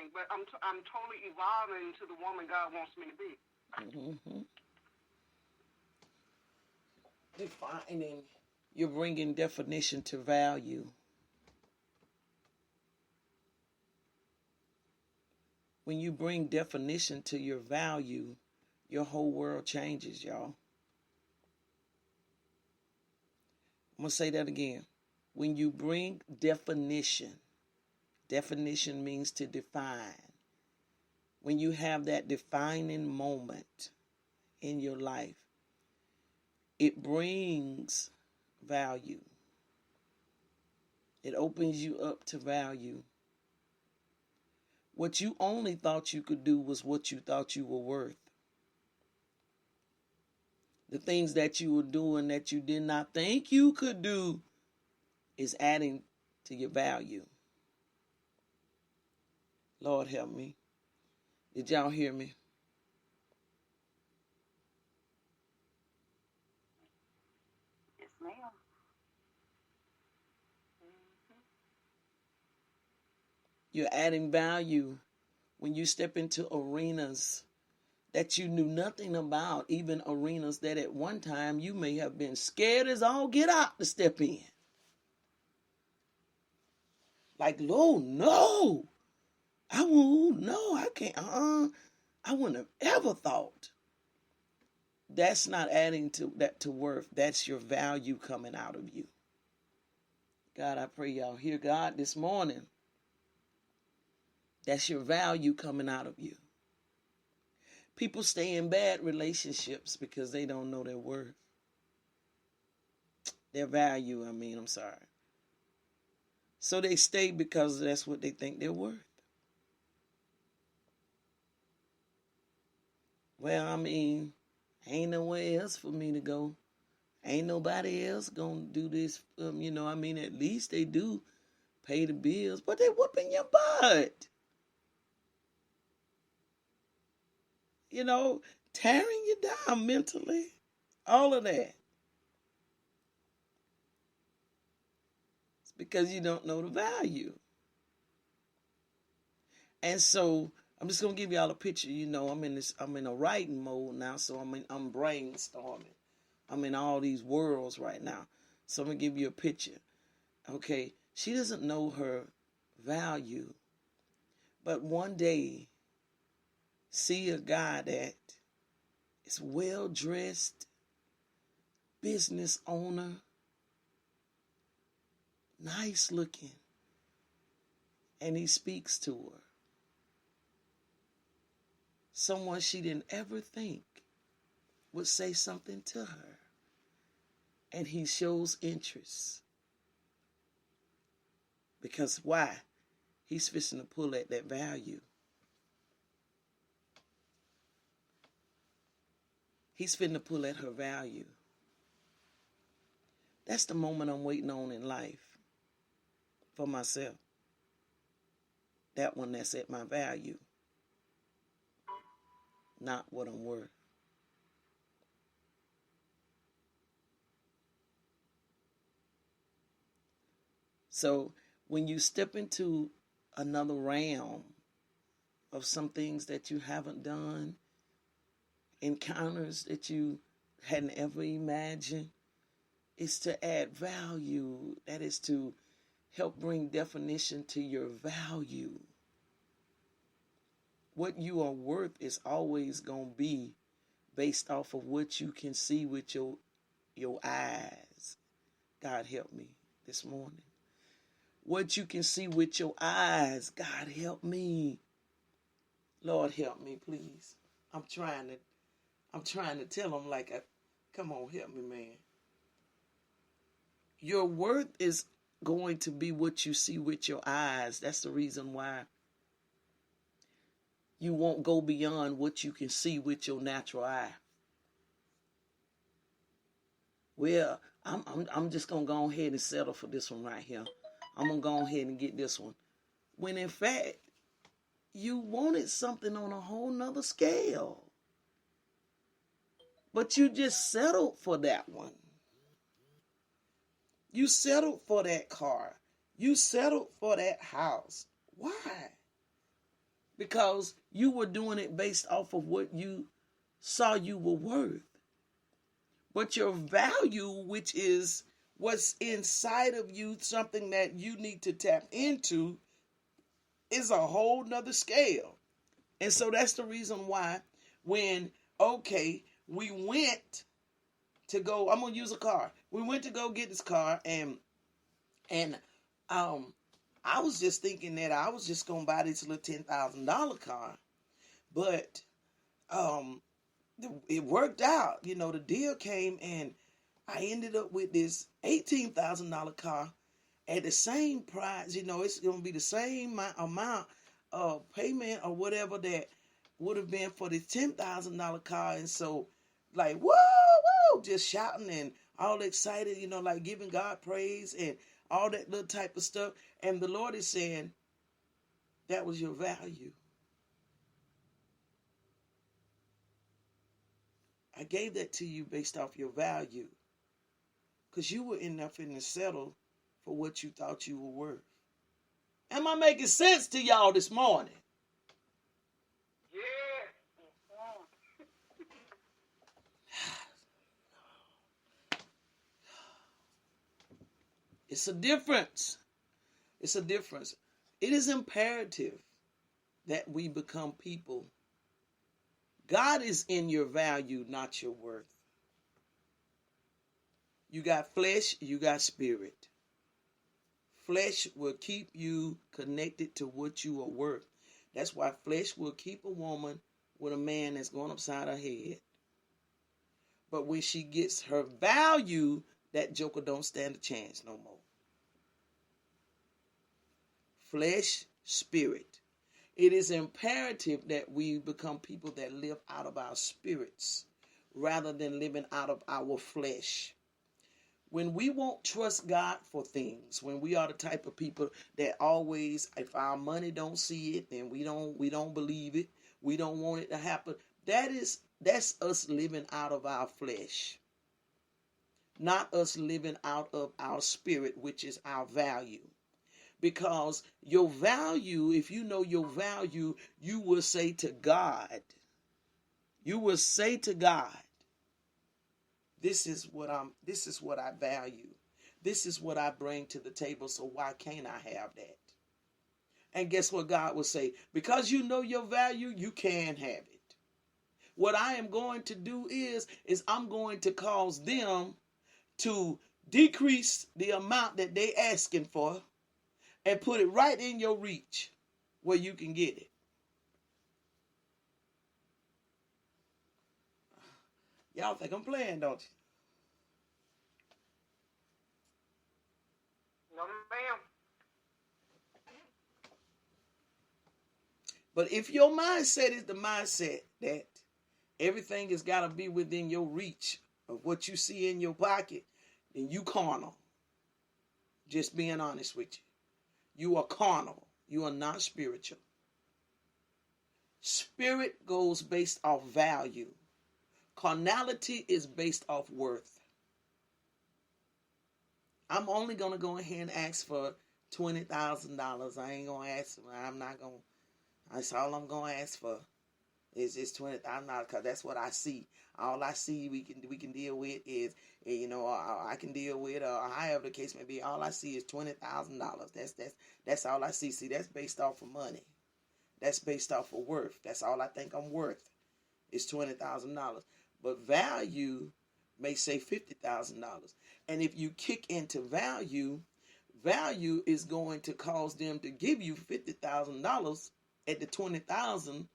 everything, but I'm totally evolving to the woman God wants me to be. Mm-hmm. Defining. You're bringing definition to value. When you bring definition to your value, your whole world changes, y'all. I'm going to say that again. When you bring definition means to define. When you have that defining moment in your life, it brings value. It opens you up to value. What you only thought you could do was what you thought you were worth. The things that you were doing that you did not think you could do is adding to your value. Lord help me. Did y'all hear me? Yes, ma'am. You're adding value when you step into arenas that you knew nothing about, even arenas that at one time you may have been scared as all get out to step in. Like, Lord, no. I won't, no, I can't, I wouldn't have ever thought. That's not adding to that to worth. That's your value coming out of you. God, I pray y'all hear God this morning. That's your value coming out of you. People stay in bad relationships because they don't know their worth. Their value, I'm sorry. So they stay because that's what they think they're worth. Well, ain't nowhere else for me to go. Ain't nobody else gonna do this. At least they do pay the bills, but they whooping your butt. Tearing you down mentally. All of that. It's because you don't know the value. And so I'm just gonna give y'all a picture. I'm in a writing mode now, so I'm brainstorming. I'm in all these worlds right now. So I'm gonna give you a picture. Okay, she doesn't know her value, but one day see a guy that is well dressed, business owner, nice looking, and he speaks to her. Someone she didn't ever think would say something to her. And he shows interest. Because why? He's fixing to pull at that value. He's fixing to pull at her value. That's the moment I'm waiting on in life for myself. That one that's at my value. Not what I'm worth. So when you step into another realm of some things that you haven't done, encounters that you hadn't ever imagined, it's to add value. That is to help bring definition to your value. What you are worth is always going to be based off of what you can see with your eyes. God help me this morning. What you can see with your eyes. God help me. Lord help me, please. I'm trying to tell them come on, help me, man. Your worth is going to be what you see with your eyes. That's the reason why you won't go beyond what you can see with your natural eye. Well, I'm just going to go ahead and settle for this one right here. I'm going to go ahead and get this one. When in fact, you wanted something on a whole nother scale. But you just settled for that one. You settled for that car. You settled for that house. Why? because you were doing it based off of what you saw you were worth. But your value, which is what's inside of you, something that you need to tap into, is a whole nother scale. And so that's the reason why when, we went to go, I'm going to use a car. We went to go get this car, and I was just thinking that I was just going to buy this little $10,000 car. But it worked out. The deal came, and I ended up with this $18,000 car at the same price. It's going to be the same amount of payment or whatever that would have been for the $10,000 car. And so, like, whoa, just shouting and all excited, like giving God praise and all that little type of stuff. And the Lord is saying, that was your value. I gave that to you based off your value, because you were enough in to settle for what you thought you were worth. Am I making sense to y'all this morning? Yeah. It's a difference. It's a difference. It is imperative that we become people. God is in your value, not your worth. You got flesh, you got spirit. Flesh will keep you connected to what you are worth. That's why flesh will keep a woman with a man that's going upside her head. But when she gets her value, that joker don't stand a chance no more. Flesh, spirit. It is imperative that we become people that live out of our spirits rather than living out of our flesh. When we won't trust God for things, when we are the type of people that always, if our money don't see it, then we don't believe it. We don't want it to happen. That's us living out of our flesh. Not us living out of our spirit, which is our value. Because your value, if you know your value, you will say to God, this is what I value. This is what I bring to the table, so why can't I have that? And guess what God will say? Because you know your value, you can have it. What I am going to do is I'm going to cause them to decrease the amount that they asking for and put it right in your reach where you can get it. Y'all think I'm playing, don't you? No, ma'am. But if your mindset is the mindset that everything has got to be within your reach of what you see in your pocket, then you carnal. Just being honest with you. You are carnal. You are not spiritual. Spirit goes based off value. Carnality is based off worth. I'm only going to go ahead and ask for $20,000. I ain't going to ask. I'm not going to. That's all I'm going to ask for. Is $20,000, because that's what I see. All I see we can deal with is, I can deal with, however the case may be. All I see is $20,000. That's all I see. See, that's based off of money. That's based off of worth. That's all I think I'm worth. Is $20,000. But value may say $50,000. And if you kick into value is going to cause them to give you $50,000 at the $20,000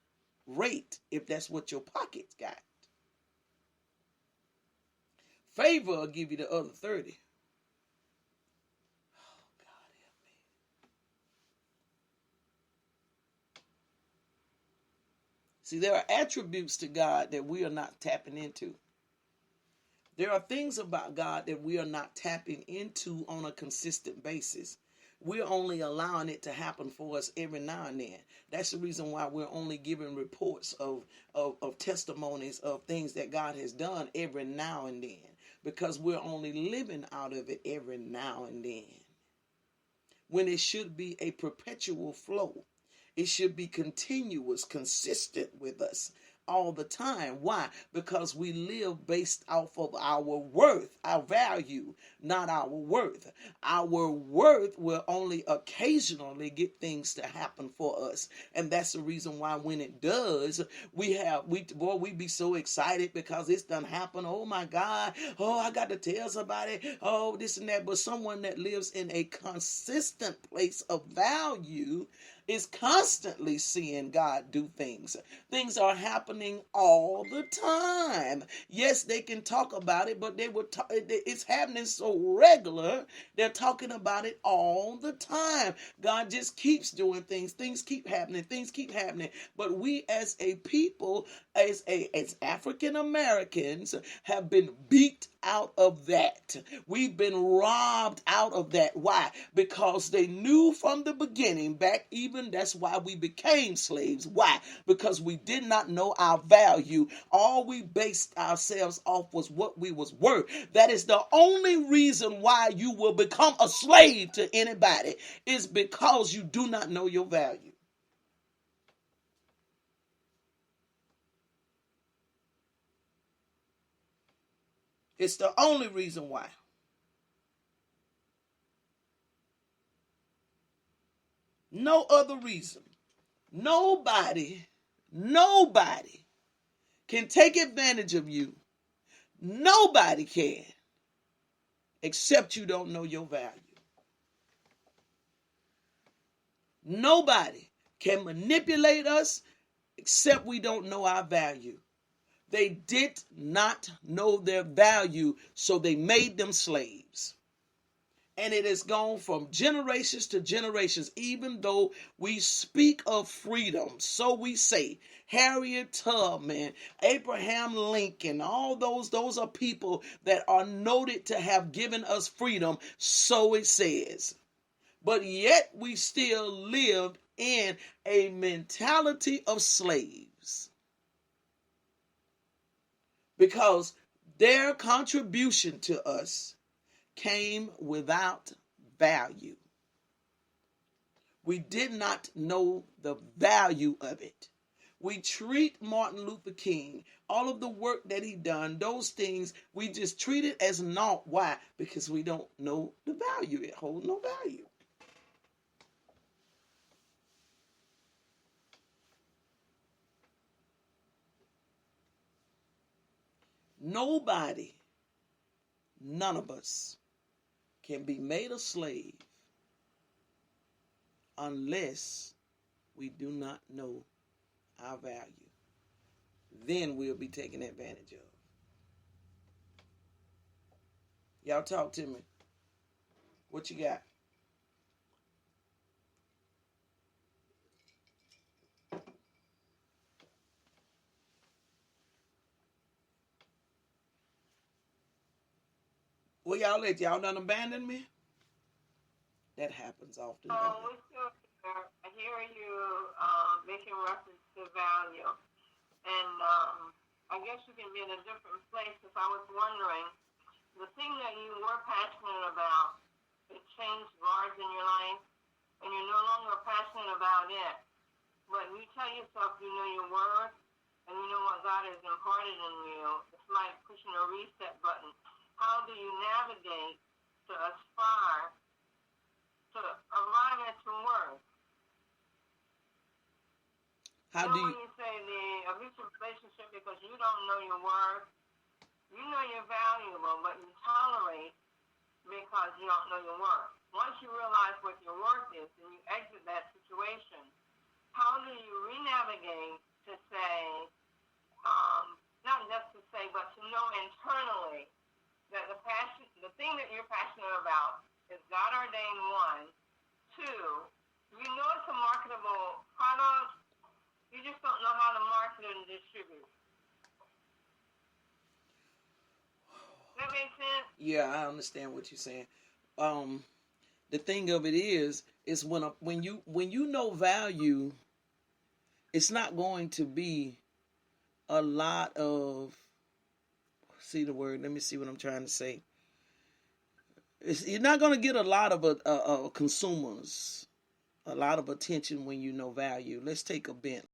rate, if that's what your pocket's got. Favor will give you the other 30. Oh, God help me. See, there are attributes to God that we are not tapping into. There are things about God that we are not tapping into on a consistent basis. We're only allowing it to happen for us every now and then. That's the reason why we're only giving reports of testimonies of things that God has done every now and then. Because we're only living out of it every now and then. When it should be a perpetual flow. It should be continuous, consistent with us all the time. Why? Because we live based off of our worth, our value, not our worth. Our worth will only occasionally get things to happen for us. And that's the reason why when it does, we be so excited because it's done happen. Oh my God. Oh, I got to tell somebody. Oh, this and that. But someone that lives in a consistent place of value is constantly seeing God do things. Things are happening all the time. Yes, they can talk about it, but it's happening so regular. They're talking about it all the time. God just keeps doing things. Things keep happening. Things keep happening. But we as a people, as African Americans, have been beat out of that. We've been robbed out of that. Why? Because they knew from the beginning, that's why we became slaves. Why? Because we did not know our value. All we based ourselves off was what we was worth. That is the only reason why you will become a slave to anybody, is because you do not know your value. It's the only reason why. No other reason. Nobody can take advantage of you. Nobody can, except you don't know your value. Nobody can manipulate us except we don't know our value. They did not know their value, so they made them slaves. And it has gone from generations to generations, even though we speak of freedom. So we say, Harriet Tubman, Abraham Lincoln, all those are people that are noted to have given us freedom. So it says. But yet we still lived in a mentality of slaves. Because their contribution to us came without value. We did not know the value of it. We treat Martin Luther King, all of the work that he done, those things, we just treat it as naught. Why? Because we don't know the value. It holds no value. Nobody, none of us, can be made a slave unless we do not know our value. Then we'll be taken advantage of. Y'all talk to me. What you got? Well, y'all let y'all done abandon me? That happens often. Oh, we're still here. I hear you making reference to value. And I guess you can be in a different place. If I was wondering, the thing that you were passionate about, it changed guards in your life, and you're no longer passionate about it. But you tell yourself you know your worth, and you know what God has imparted in you. It's like pushing a reset button. How do you navigate to aspire to arrive at your worth? How do you? When you say the abusive relationship because you don't know your worth, you know you're valuable, but you tolerate because you don't know your worth. Once you realize what your worth is and you exit that situation, how do you re-navigate to say, not just to say, but to know internally that the thing that you're passionate about is God ordained, one. Two, you know it's a marketable product, you just don't know how to market and distribute. That makes sense? Yeah, I understand what you're saying. The thing of it is when you know value, it's not going to be a lot of, see the word, let me see what I'm trying to say. You're not going to get a lot of consumers a lot of attention when you know value. Let's take a Bentley.